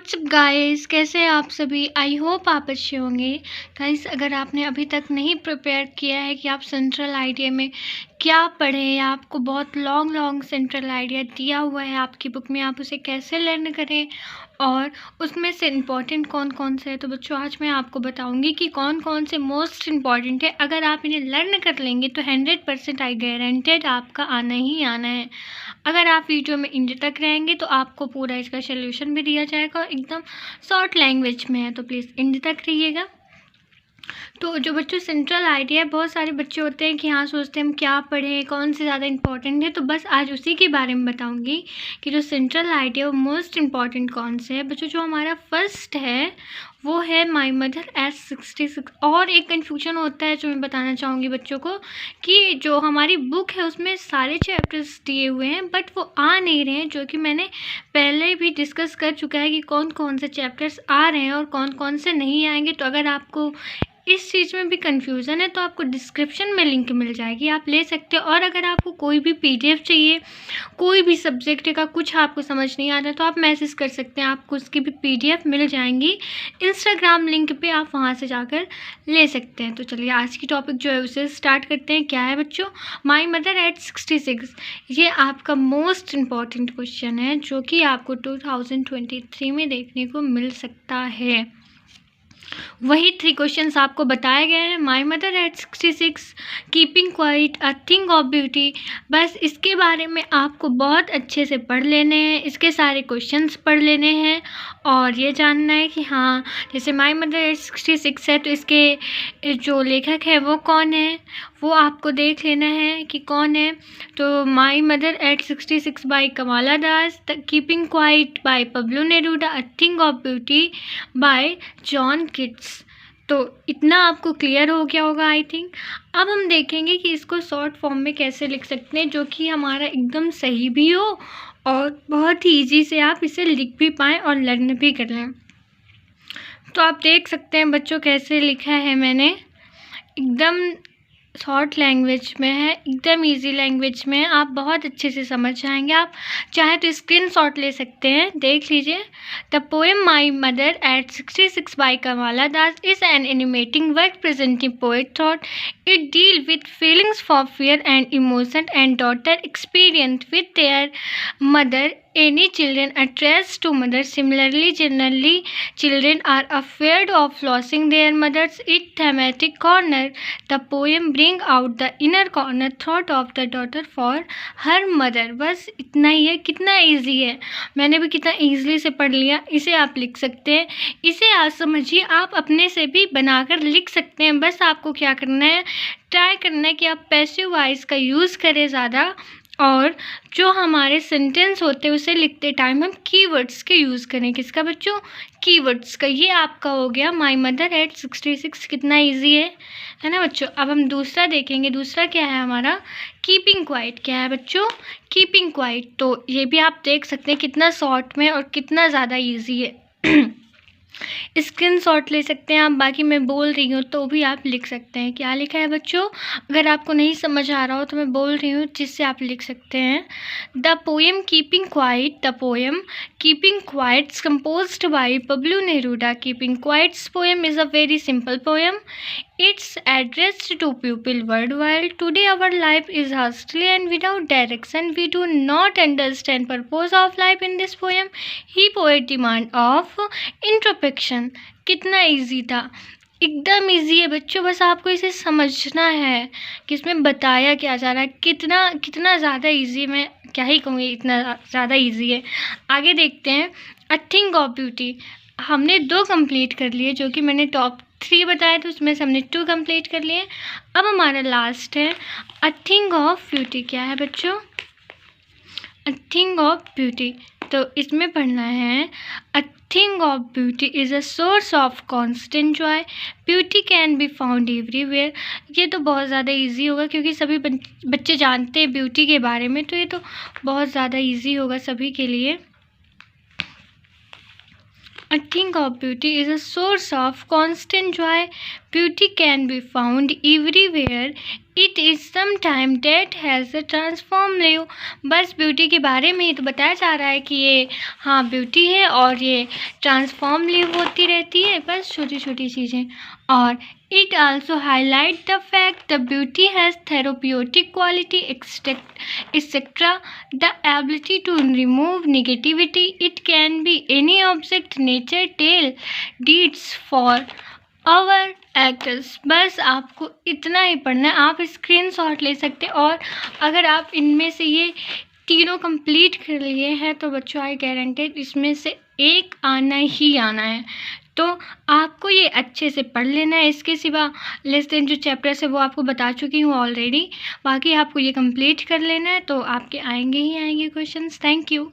WhatsApp guys, कैसे हैं आप सभी। आई होप आप अच्छे होंगे। गाइस, अगर आपने अभी तक नहीं प्रिपेयर किया है कि आप सेंट्रल आइडिया में क्या पढ़ें या आपको बहुत लॉन्ग सेंट्रल आइडिया दिया हुआ है आपकी बुक में, आप उसे कैसे लर्न करें और उसमें से इम्पॉर्टेंट कौन कौन से है, तो बच्चों आज मैं आपको बताऊंगी कि कौन कौन से मोस्ट इम्पॉर्टेंट है। अगर आप इन्हें लर्न कर लेंगे तो 100% आई गारंटेड आपका आना ही आना है। अगर आप वीडियो में एंड तक रहेंगे तो आपको पूरा इसका सोल्यूशन भी दिया जाएगा, एकदम शॉर्ट लैंग्वेज में है, तो प्लीज़ एंड तक रहिएगा। तो जो बच्चों सेंट्रल आइडिया है, बहुत सारे बच्चे होते हैं कि हाँ सोचते हैं हम क्या पढ़ें, कौन से ज़्यादा इंपॉर्टेंट है, तो बस आज उसी के बारे में बताऊंगी कि जो सेंट्रल आइडिया वो मोस्ट इम्पॉर्टेंट कौन से है। बच्चों जो हमारा फर्स्ट है वो है माई मदर S66। और एक कन्फ्यूजन होता है जो मैं बताना चाहूँगी बच्चों को कि जो हमारी बुक है उसमें सारे चैप्टर्स दिए हुए हैं बट वो आ नहीं रहे हैं, जो कि मैंने पहले भी डिस्कस कर चुका है कि कौन कौन से चैप्टर्स आ रहे हैं और कौन कौन से नहीं आएंगे। तो अगर आपको इस चीज़ में भी कन्फ्यूज़न है तो आपको डिस्क्रिप्शन में लिंक मिल जाएगी, आप ले सकते हो। और अगर आपको कोई भी PDF चाहिए, कोई भी सब्जेक्ट का कुछ आपको समझ नहीं आता तो आप मैसेज कर सकते हैं, आपको उसकी भी PDF मिल जाएंगी। इंस्टाग्राम लिंक पे आप वहाँ से जाकर ले सकते हैं। तो चलिए आज की टॉपिक जो है उसे स्टार्ट करते हैं। क्या है बच्चों, माई मदर S66। ये आपका मोस्ट इम्पॉर्टेंट क्वेश्चन है जो कि आपको 2023 में देखने को मिल सकता है। वही 3 क्वेश्चंस आपको बताए गए हैं। माई mother S66, keeping quiet, a thing of beauty. बस इसके बारे में आपको बहुत अच्छे से पढ़ लेने हैं, इसके सारे क्वेश्चंस पढ़ लेने हैं और ये जानना है कि हाँ जैसे माई मदर S66 है तो इसके जो लेखक है वो कौन है, वो आपको देख लेना है कि कौन है। तो my mother S66 by Kamala Das, keeping quiet by Pablo Neruda, a thing of beauty by John Keats. तो इतना आपको क्लियर हो गया होगा आई थिंक। अब हम देखेंगे कि इसको शॉर्ट फॉर्म में कैसे लिख सकते हैं जो कि हमारा एकदम सही भी हो और बहुत ही ईजी से आप इसे लिख भी पाएँ और लर्न भी कर लें। तो आप देख सकते हैं बच्चों कैसे लिखा है मैंने, एकदम शॉर्ट लैंग्वेज में है, एकदम इजी लैंग्वेज में, आप बहुत अच्छे से समझ जाएंगे। आप चाहे तो स्क्रीनशॉट ले सकते हैं, देख लीजिए। The poem my mother S66 by Kamala Das is an animating work presenting poet thought. It deal with feelings for fear and emotion and daughter experience with their mother. Any children attached to mothers. Similarly, generally, children are afraid of losing their mothers. Its thematic corner, the poem bring out the inner corner thought of the daughter for her mother. बस इतना ही है। कितना easy है, मैंने भी कितना easily से पढ़ लिया। इसे आप लिख सकते हैं, इसे आप समझिए, आप अपने से भी बनाकर लिख सकते हैं। बस आपको क्या करना है, ट्राई करना है कि आप पैसिव वॉइस का यूज़ करें ज़्यादा, और जो हमारे सेंटेंस होते हैं उसे लिखते टाइम हम कीवर्ड्स के यूज़ करें। किसका बच्चों, कीवर्ड्स का। ये आपका हो गया माई मदर S66। कितना इजी है ना बच्चों। अब हम दूसरा देखेंगे। दूसरा क्या है हमारा, कीपिंग क्वाइट। क्या है बच्चों, कीपिंग क्वाइट। तो ये भी आप देख सकते हैं कितना शॉर्ट में और कितना ज़्यादा ईजी है। स्क्रीनशॉट ले सकते हैं आप, बाकी मैं बोल रही हूँ तो भी आप लिख सकते हैं। क्या लिखा है बच्चों, अगर आपको नहीं समझ आ रहा हो तो मैं बोल रही हूँ जिससे आप लिख सकते हैं। The poem keeping quiet, the poem keeping quiets composed by Pablo Neruda. Keeping quiets poem is a very simple poem. It's addressed to people worldwide. Today our life is hostile and without direction. We do not understand purpose of life in this poem. He poet demand of introspection. कितना easy था, एकदम easy है बच्चों। बस आपको इसे समझना है कि इसमें बताया क्या जा रहा है। कितना कितना ज़्यादा इजी, मैं क्या ही कहूँगी, इतना ज़्यादा इजी है। आगे देखते हैं। अ थिंग ऑफ ब्यूटी। हमने 2 कंप्लीट कर लिए, जो कि मैंने टॉप 3 बताए थे, उसमें से हमने 2 कंप्लीट कर लिए। अब हमारा लास्ट है अ थिंग ऑफ ब्यूटी। क्या है बच्चों, अ थिंग ऑफ ब्यूटी। तो इसमें पढ़ना है, अ thing of beauty is a source of constant Joy. Beauty can be found everywhere. ये तो बहुत ज़्यादा इजी होगा क्योंकि सभी बच्चे जानते हैं ब्यूटी के बारे में, तो ये तो बहुत ज़्यादा इजी होगा सभी के लिए। A thing of beauty is a source of constant joy. Beauty can be found everywhere. It is some time that has transform you. बस ब्यूटी के बारे में ही तो बताया जा रहा है कि ये हाँ ब्यूटी है और ये ट्रांसफॉर्म लिव होती रहती है, बस छोटी छोटी चीज़ें। और it also highlight the fact the beauty has therapeutic quality etcetera, the ability to remove negativity. It can be any object, nature, tale, deeds for our actors. बस आपको इतना ही पढ़ना है, आप स्क्रीनशॉट ले सकते हैं। और अगर आप इनमें से ये तीनों कंप्लीट कर लिए हैं तो बच्चों आई गारंटेड इसमें से एक आना ही आना है। तो आपको ये अच्छे से पढ़ लेना है। इसके सिवा लेस देन जो चैप्टर्स है वो आपको बता चुकी हूँ ऑलरेडी, बाकी आपको ये कंप्लीट कर लेना है तो आपके आएंगे ही आएंगे क्वेश्चंस। Thank you.